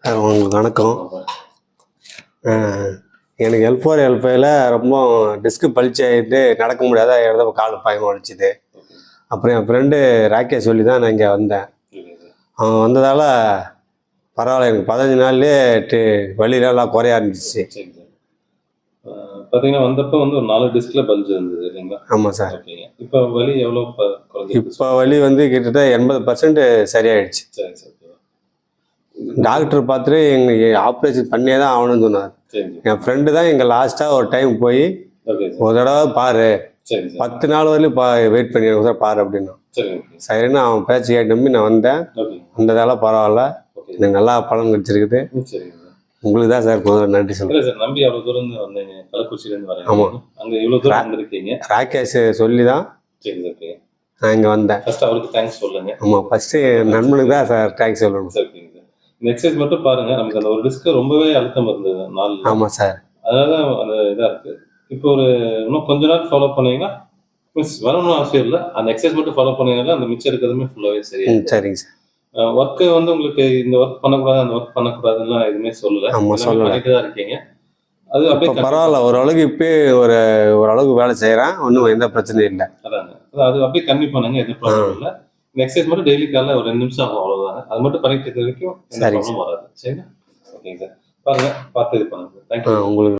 உங்களுக்கு வணக்கம். எனக்கு L4 L5ல ரொம்ப டிஸ்க்கு பளிச்சு ஆகிட்டு நடக்க முடியாத இடத்த கால் பயமாக வலிச்சுது. அப்புறம் என் ஃப்ரெண்டு ராக்கே சொல்லி தான் நான் இங்கே வந்தேன். அவன் வந்ததால் பரவாயில்ல, எனக்கு 15 நாள்லேயே வலியெல்லாம் குறைய ஆரம்பிச்சிச்சு. பார்த்தீங்கன்னா வந்தப்போ வந்து ஒரு 4 டிஸ்கில் பல்ஜ் இருந்தது இல்லைங்களா? ஆமாம் சார். இப்போ வலி எவ்வளோ இப்போ வலி வந்து கிட்டத்தட்ட 80% சரியாயிடுச்சு. சரி சார். டாக்டர் பார்த்துட்டு எங்கள் ஆப்ரேஷன் பண்ணியே தான் ஆகணும்னு சொன்னார். என் ஃப்ரெண்டு தான் எங்கள் லாஸ்ட்டாக ஒரு டைம் போய் ஒரு தடவை பாரு, 10 நாள் வரையிலும் வெயிட் பண்ணி சார் பாரு அப்படின்னா. சரின்னு அவன் பேச்சு கேட்டு நம்பி நான் வந்தேன். வந்ததால பரவாயில்ல, எனக்கு நல்லா பலன் கிடைச்சிருக்குது. உங்களுக்கு தான் சார் முதல்ல நன்றி சொல்லுங்கள் சார். நம்பி அவ்வளோ தூரம் வந்தீங்க, கள்ளக்குறிச்சியிலேருந்து வரேன். ஆமாம், அங்கே இவ்வளோ தூரம் வந்திருக்கீங்க. ராகேஷ் சொல்லி தான் நான் இங்கே வந்தேன். ஃபர்ஸ்ட் அவருக்கு தேங்க்ஸ் சொல்லுங்க. ஆமாம், ஃபஸ்ட்டு நண்பனுக்கு தான் சார் தேங்க்ஸ் சொல்லணும். சார் இந்த எக்ஸசைஸ் மட்டும் பாருங்க, நமக்கு அந்த ஒரு டிஸ்க்கு ரொம்பவே அழுத்தம் இருந்தது 4. ஆமாம் சார். அதனால அந்த இதாக இருக்கு. இப்போ ஒரு இன்னும் கொஞ்ச நாள் ஃபாலோ பண்ணீங்கன்னா மீன்ஸ் வரணும்னு அவசியம் இல்லை, அந்த எக்ஸசைஸ் மட்டும் ஃபாலோ பண்ணீங்கன்னா அந்த மிச்சம் இருக்கிறதுமே ஃபுல்லாகவே சரியா. சரிங்க சார். ஒர்க்கு வந்து உங்களுக்கு இந்த ஒர்க் பண்ணக்கூடாது அந்த ஒர்க் பண்ணக்கூடாதுன்னு எதுவுமே சொல்லலை. ஆமாம், சொல்லிட்டு தான் இருக்கீங்க. அது அப்படியே பரவாயில்ல, ஓரளவுக்கு இப்போ ஓரளவுக்கு வேலை செய்கிறேன், ஒன்றும் எந்த பிரச்சனையும் இல்லை. அதாங்க, அது அப்படியே கன்டினியூ பண்ணுங்க, எந்த ப்ராப்ளம் இல்லை. இந்த எக்ஸசைஸ் மட்டும் டெய்லி காலைல ஒரு 2 நிமிஷம் ஆகும், அவ்வளோதாங்க. அது மட்டும் பண்ணிட்டு இருக்க வரைக்கும் எந்த ப்ராப்ளம் வராது. சரிங்களா? ஓகேங்க சார். பாருங்க, பார்த்து இது பண்ணுங்க. தேங்க்யூ. உங்களுக்கு